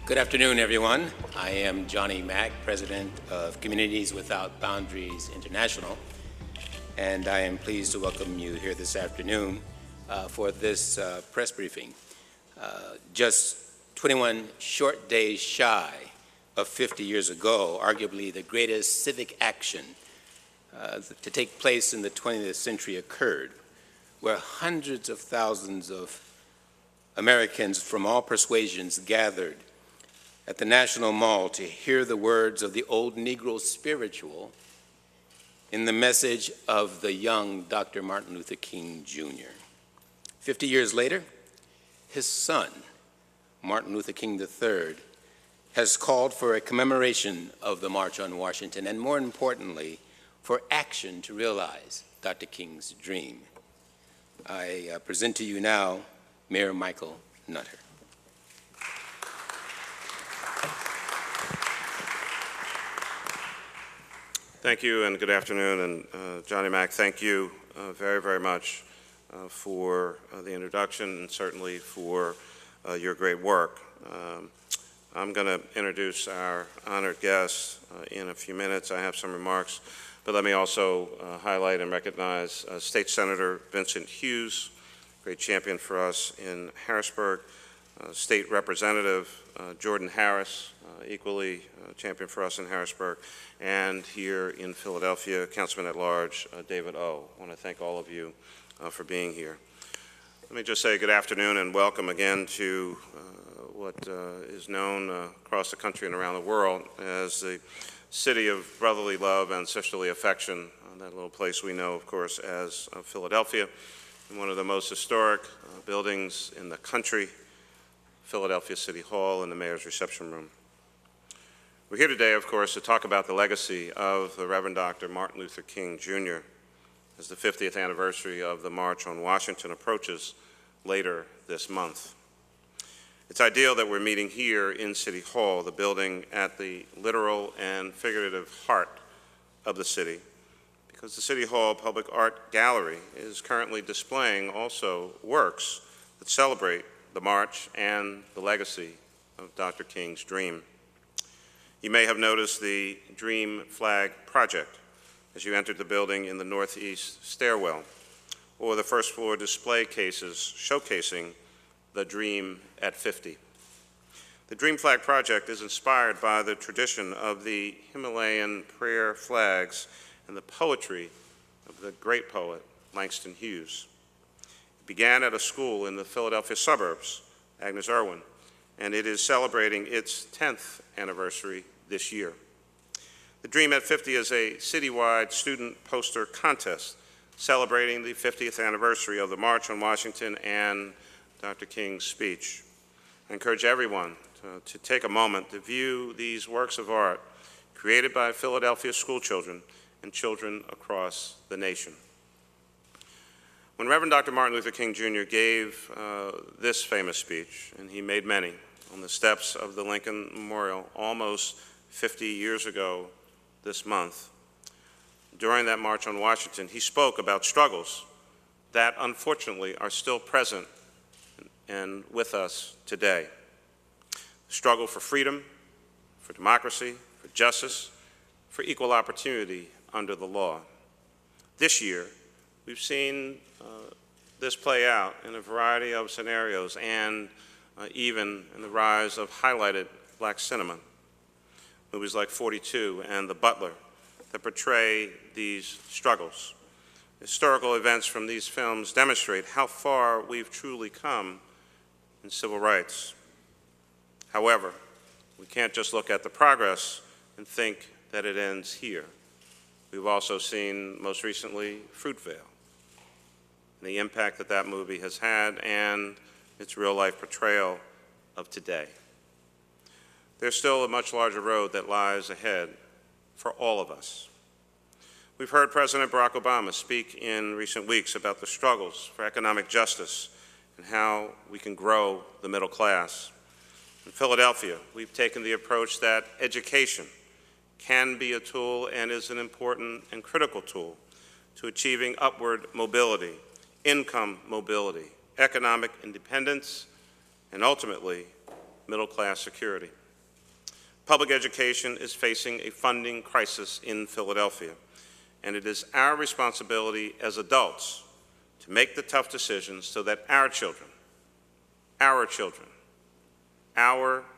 Good afternoon, everyone. I am Johnny Mack, President of Communities Without Boundaries International, and I am pleased to welcome you here this afternoon for this press briefing. Just 21 short days shy of 50 years ago, arguably the greatest civic action to take place in the 20th century occurred, where hundreds of thousands of Americans from all persuasions gathered at the National Mall to hear the words of the old Negro spiritual in the message of the young Dr. Martin Luther King, Jr. 50 years later, his son, Martin Luther King III, has called for a commemoration of the March on Washington, and more importantly, for action to realize Dr. King's dream. I present to you now Mayor Michael Nutter. Thank you and good afternoon. And Johnny Mack, thank you very, very much for the introduction and certainly for your great work. I'm going to introduce our honored guests in a few minutes. I have some remarks, but let me also highlight and recognize State Senator Vincent Hughes, great champion for us in Harrisburg, State Representative Jordan Harris, equally champion for us in Harrisburg, and here in Philadelphia, Councilman at Large David O. I want to thank all of you for being here. Let me just say good afternoon and welcome again to what is known across the country and around the world as the city of brotherly love and sisterly affection, that little place we know, of course, as Philadelphia, and one of the most historic buildings in the country, Philadelphia City Hall and the Mayor's Reception Room. We're here today, of course, to talk about the legacy of the Reverend Dr. Martin Luther King, Jr. as the 50th anniversary of the March on Washington approaches later this month. It's ideal that we're meeting here in City Hall, the building at the literal and figurative heart of the city, because the City Hall Public Art Gallery is currently displaying also works that celebrate the march and the legacy of Dr. King's dream. You may have noticed the Dream Flag Project as you entered the building in the northeast stairwell, or the first floor display cases showcasing the Dream at 50. The Dream Flag Project is inspired by the tradition of the Himalayan prayer flags and the poetry of the great poet Langston Hughes. It began at a school in the Philadelphia suburbs, Agnes Irwin, and it is celebrating its 10th anniversary this year. The Dream at 50 is a citywide student poster contest celebrating the 50th anniversary of the March on Washington and Dr. King's speech. I encourage everyone to take a moment to view these works of art created by Philadelphia schoolchildren and children across the nation. When Reverend Dr. Martin Luther King Jr. gave this famous speech, and he made many, on the steps of the Lincoln Memorial almost 50 years ago this month, during that March on Washington, he spoke about struggles that unfortunately are still present and with us today. The struggle for freedom, for democracy, for justice, for equal opportunity under the law. This year, we've seen this play out in a variety of scenarios and even in the rise of highlighted black cinema. Movies like 42 and The Butler that portray these struggles. Historical events from these films demonstrate how far we've truly come in civil rights. However, we can't just look at the progress and think that it ends here. We've also seen, most recently, Fruitvale, and the impact that that movie has had and its real-life portrayal of today. There's still a much larger road that lies ahead for all of us. We've heard President Barack Obama speak in recent weeks about the struggles for economic justice and how we can grow the middle class. In Philadelphia, we've taken the approach that education can be a tool and is an important and critical tool to achieving upward mobility, income mobility, economic independence, and ultimately middle-class security. Public education is facing a funding crisis in Philadelphia, and it is our responsibility as adults to make the tough decisions so that our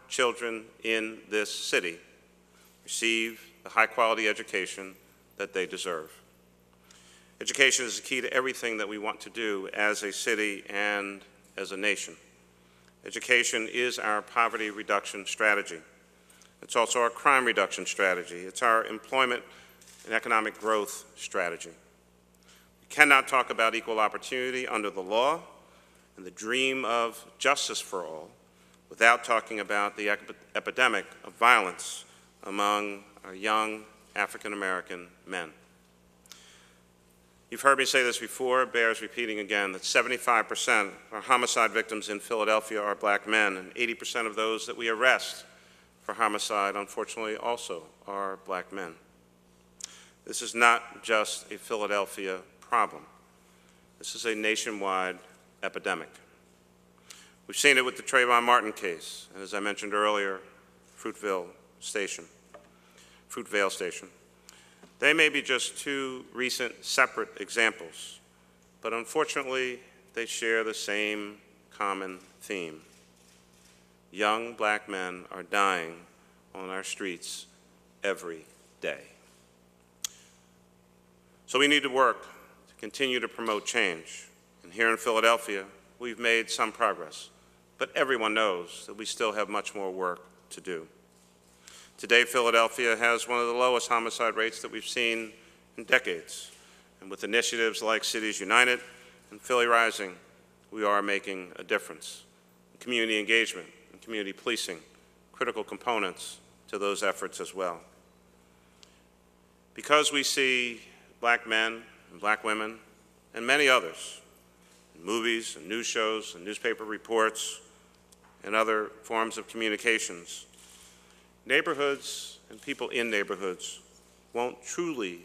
children in this city receive the high-quality education that they deserve. Education is the key to everything that we want to do as a city and as a nation. Education is our poverty reduction strategy. It's also our crime reduction strategy. It's our employment and economic growth strategy. We cannot talk about equal opportunity under the law and the dream of justice for all without talking about the epidemic of violence among our young African-American men. You've heard me say this before, it bears repeating again, that 75% of our homicide victims in Philadelphia are black men, and 80% of those that we arrest for homicide, unfortunately, also are black men. This is not just a Philadelphia problem. This is a nationwide epidemic. We've seen it with the Trayvon Martin case, and as I mentioned earlier, Fruitvale Station. They may be just two recent separate examples, but unfortunately, they share the same common theme. Young black men are dying on our streets every day. So we need to work to continue to promote change. And here in Philadelphia, we've made some progress, but everyone knows that we still have much more work to do. Today, Philadelphia has one of the lowest homicide rates that we've seen in decades. And with initiatives like Cities United and Philly Rising, we are making a difference. Community engagement and community policing, critical components to those efforts as well. Because we see black men and black women and many others in movies and news shows and newspaper reports and other forms of communications, neighborhoods and people in neighborhoods won't truly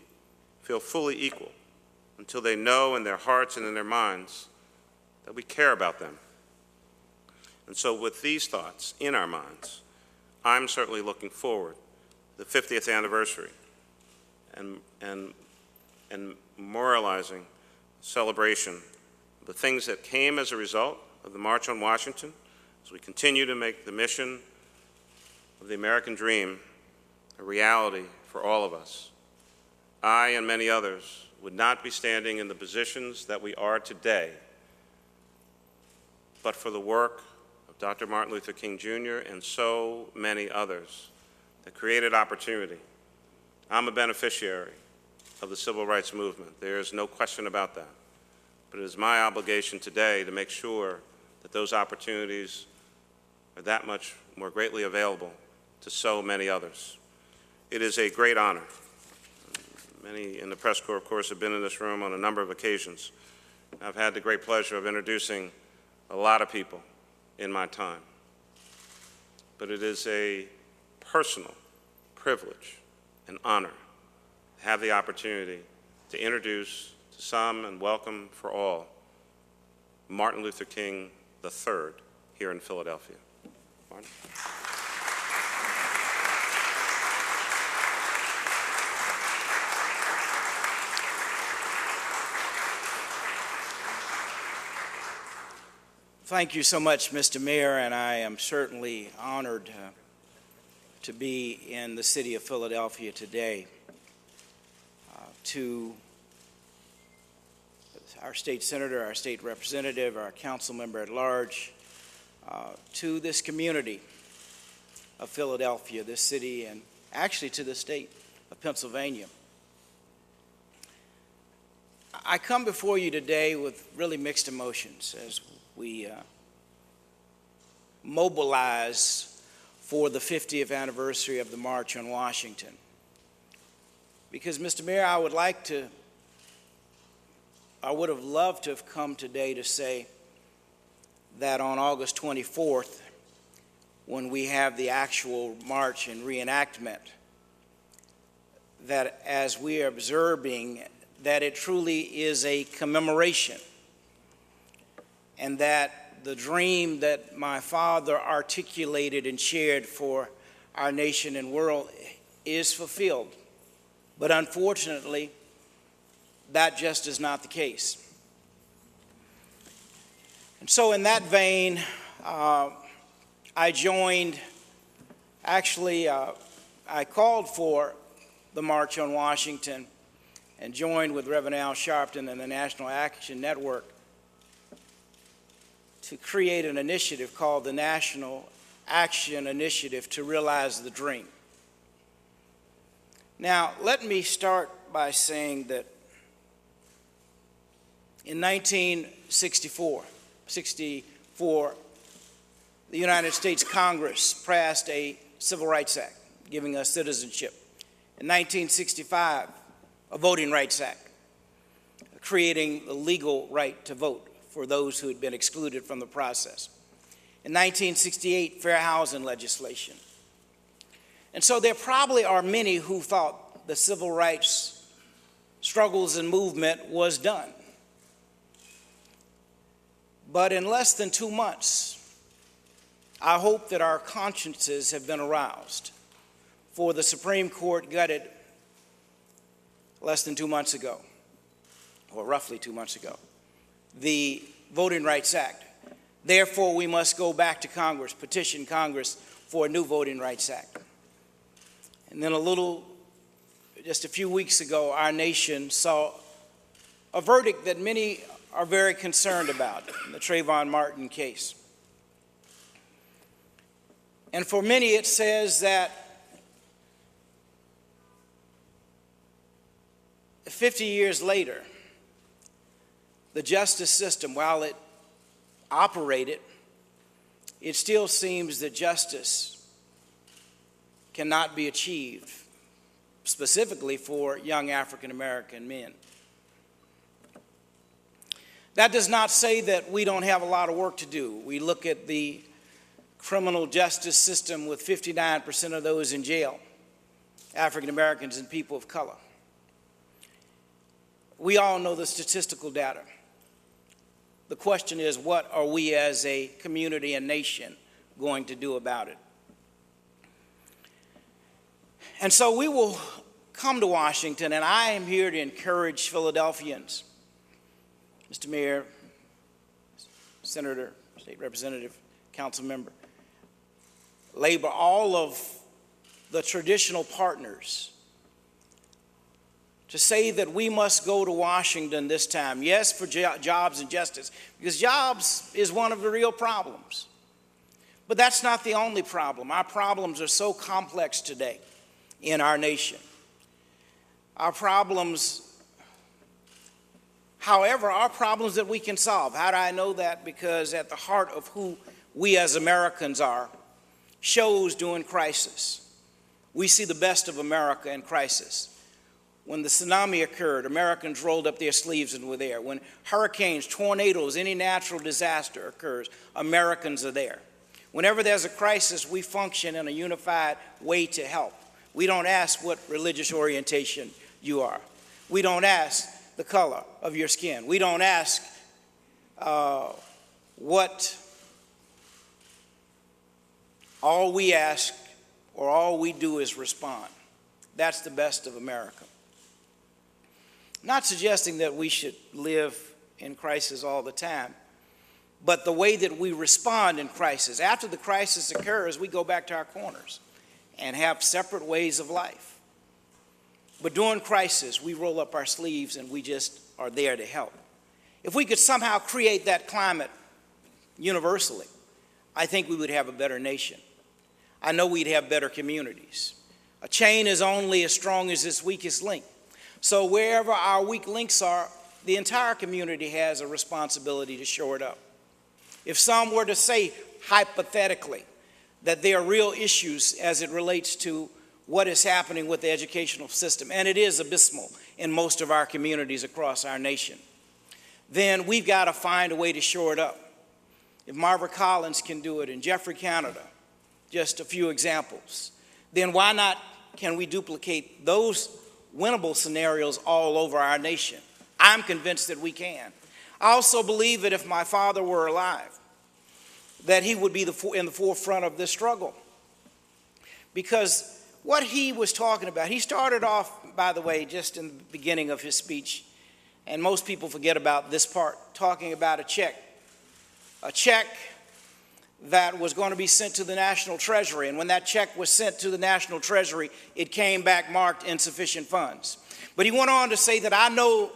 feel fully equal until they know in their hearts and in their minds that we care about them. And so with these thoughts in our minds, I'm certainly looking forward to the 50th anniversary and memorializing celebration of the things that came as a result of the March on Washington as we continue to make the mission of the American dream a reality for all of us. I and many others would not be standing in the positions that we are today but for the work of Dr. Martin Luther King Jr. and so many others that created opportunity. I'm a beneficiary of the civil rights movement. There is no question about that. But it is my obligation today to make sure that those opportunities are that much more greatly available to so many others. It is a great honor. Many in the press corps, of course, have been in this room on a number of occasions. I've had the great pleasure of introducing a lot of people in my time. But it is a personal privilege and honor to have the opportunity to introduce to some and welcome for all Martin Luther King III here in Philadelphia. Martin. Thank you so much, Mr. Mayor, and I am certainly honored to be in the city of Philadelphia today to our state senator, our state representative, our council member at large, to this community of Philadelphia, this city, and actually to the state of Pennsylvania. I come before you today with really mixed emotions as we mobilize for the 50th anniversary of the March on Washington. Because, Mr. Mayor, I would have loved to have come today to say that on August 24th, when we have the actual march and reenactment, that as we are observing, that it truly is a commemoration, and that the dream that my father articulated and shared for our nation and world is fulfilled. But unfortunately, that just is not the case. And so in that vein, I joined, I called for the March on Washington and joined with Reverend Al Sharpton and the National Action Network to create an initiative called the National Action Initiative to Realize the Dream. Now, let me start by saying that in 1964, the United States Congress passed a Civil Rights Act giving us citizenship. In 1965, a Voting Rights Act creating the legal right to vote for those who had been excluded from the process. In 1968, fair housing legislation. And so there probably are many who thought the civil rights struggles and movement was done. But in less than 2 months, I hope that our consciences have been aroused, for the Supreme Court gutted less than 2 months ago, or roughly 2 months ago, the Voting Rights Act. Therefore, we must go back to Congress, petition Congress for a new Voting Rights Act. And then just a few weeks ago, our nation saw a verdict that many are very concerned about, the Trayvon Martin case. And for many, it says that 50 years later, the justice system, while it operated, it still seems that justice cannot be achieved, specifically for young African American men. That does not say that we don't have a lot of work to do. We look at the criminal justice system with 59% of those in jail, African Americans and people of color. We all know the statistical data. The question is, what are we as a community and nation going to do about it? And so we will come to Washington, and I am here to encourage Philadelphians, Mr. Mayor, Senator, State Representative, Council Member, Labor, all of the traditional partners, to say that we must go to Washington this time, yes, for jobs and justice, because jobs is one of the real problems. But that's not the only problem. Our problems are so complex today in our nation. Our problems, however, are problems that we can solve. How do I know that? Because at the heart of who we as Americans are shows during crisis. We see the best of America in crisis. When the tsunami occurred, Americans rolled up their sleeves and were there. When hurricanes, tornadoes, any natural disaster occurs, Americans are there. Whenever there's a crisis, we function in a unified way to help. We don't ask what religious orientation you are. We don't ask the color of your skin. We don't ask what. All we ask or all we do is respond. That's the best of America. Not suggesting that we should live in crisis all the time, but the way that we respond in crisis. After the crisis occurs, we go back to our corners and have separate ways of life. But during crisis, we roll up our sleeves and we just are there to help. If we could somehow create that climate universally, I think we would have a better nation. I know we'd have better communities. A chain is only as strong as its weakest link. So wherever our weak links are, the entire community has a responsibility to shore it up. If some were to say, hypothetically, that there are real issues as it relates to what is happening with the educational system, and it is abysmal in most of our communities across our nation, then we've got to find a way to shore it up. If Margaret Collins can do it in Jeffrey, Canada, just a few examples, then why not can we duplicate those winnable scenarios all over our nation? I'm convinced that we can. I also believe that if my father were alive, that he would be in the forefront of this struggle. Because what he was talking about, he started off, by the way, just in the beginning of his speech, and most people forget about this part, talking about a check that was going to be sent to the National Treasury. And when that check was sent to the National Treasury, it came back marked insufficient funds. But he went on to say that I know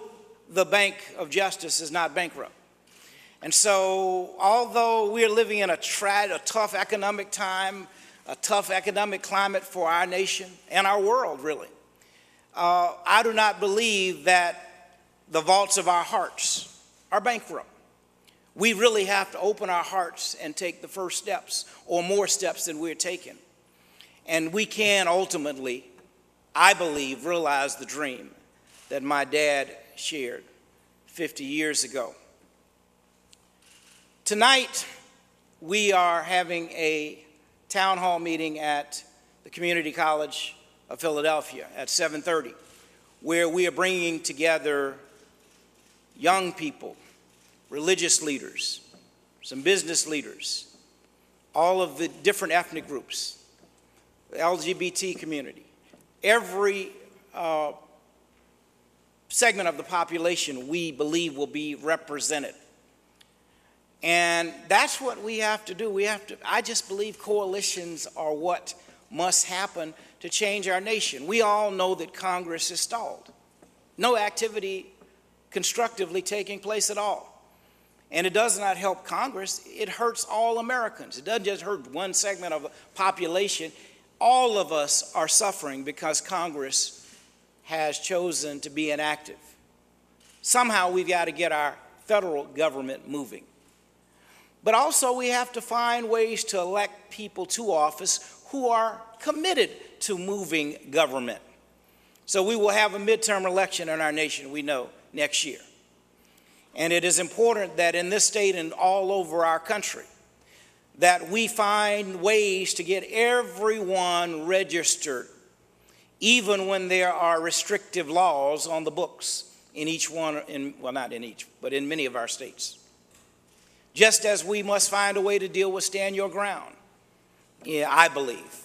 the Bank of Justice is not bankrupt. And so although we're living in a tough economic time, a tough economic climate for our nation and our world, really, I do not believe that the vaults of our hearts are bankrupt. We really have to open our hearts and take the first steps, or more steps than we're taking. And we can ultimately, I believe, realize the dream that my dad shared 50 years ago. Tonight, we are having a town hall meeting at the Community College of Philadelphia at 7:30, where we are bringing together young people, religious leaders, some business leaders, all of the different ethnic groups, the LGBT community, every segment of the population we believe will be represented. And that's what we have to do. I just believe coalitions are what must happen to change our nation. We all know that Congress is stalled. No activity constructively taking place at all. And it does not help Congress, it hurts all Americans. It doesn't just hurt one segment of the population. All of us are suffering because Congress has chosen to be inactive. Somehow we've got to get our federal government moving. But also we have to find ways to elect people to office who are committed to moving government. So we will have a midterm election in our nation, we know, next year. And it is important that in this state and all over our country, that we find ways to get everyone registered, even when there are restrictive laws on the books in each one, well, not in each, but in many of our states. Just as we must find a way to deal with stand your ground, yeah, I believe.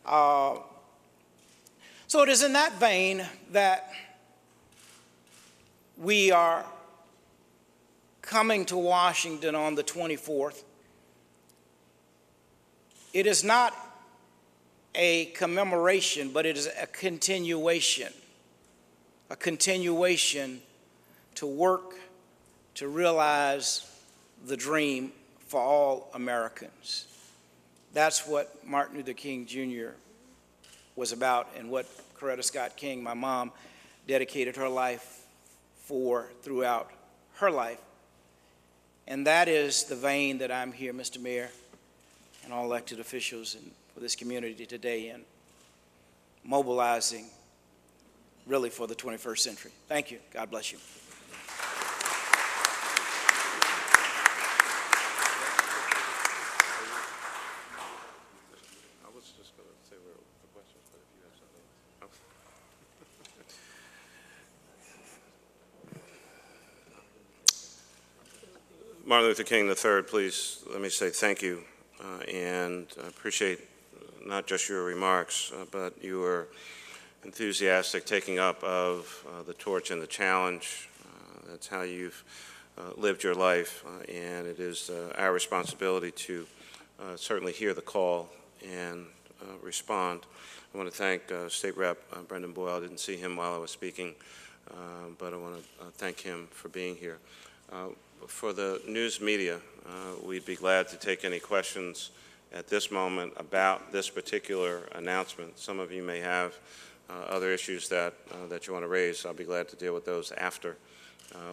So it is in that vein that we are coming to Washington on the 24th. It is not a commemoration, but it is a continuation to work to realize the dream for all Americans. That's what Martin Luther King Jr. was about, and what Coretta Scott King, my mom, dedicated her life for throughout her life. And that is the vein that I'm here, Mr. Mayor, and all elected officials and for this community today in mobilizing really for the 21st century. Thank you. God bless you. I was just going to say where the questions, but if you have something. Martin Luther King III, please let me say thank you, and I appreciate not just your remarks, but your enthusiastic taking up of the torch and the challenge. That's how you've lived your life, and it is our responsibility to certainly hear the call and respond. I want to thank State Rep. Brendan Boyle. I didn't see him while I was speaking, but I want to thank him for being here. For the news media, we'd be glad to take any questions at this moment about this particular announcement. Some of you may have other issues that you want to raise. I'll be glad to deal with those after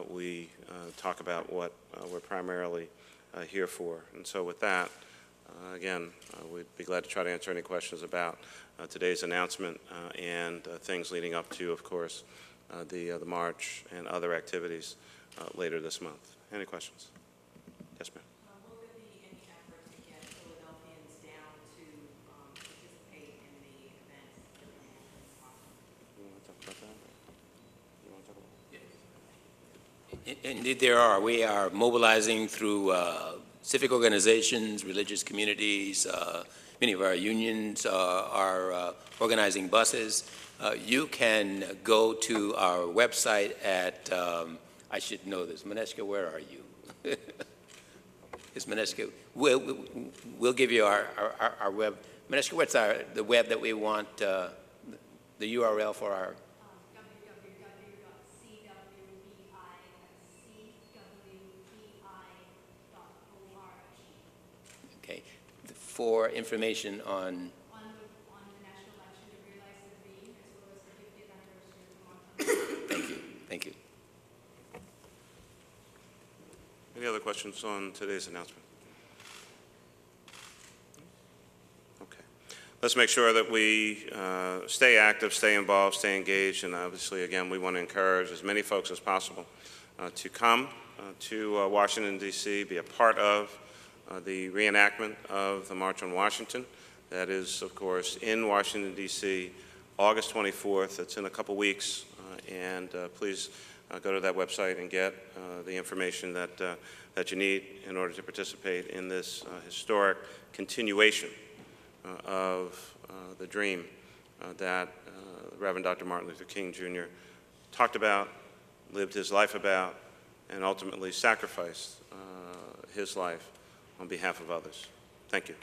we talk about what we're primarily here for. And so with that, again, we'd be glad to try to answer any questions about today's announcement and things leading up to, of course, the march and other activities later this month. Any questions? Yes, ma'am. Will there be any effort to get Philadelphians down to participate in the events that are happening? You want to talk about that? You want to talk about that? Indeed, there are. We are mobilizing through civic organizations, religious communities. Many of our unions are organizing buses. You can go to our website at, I should know this, Maneska, where are you? It's Maneska. We'll give you our web. Maneska, what's the web that we want, the URL for our? Okay, for information on the national election to realize the dream, as well as the 50th anniversary of the thank you, thank you. Any other questions on today's announcement? Okay. Let's make sure that we stay active, stay involved, stay engaged, and obviously, again, we want to encourage as many folks as possible to come to Washington, D.C., be a part of the reenactment of the March on Washington. That is, of course, in Washington, D.C., August 24th. It's in a couple weeks, and please go to that website and get the information that you need in order to participate in this historic continuation of the dream that Reverend Dr. Martin Luther King Jr. talked about, lived his life about, and ultimately sacrificed his life on behalf of others. Thank you.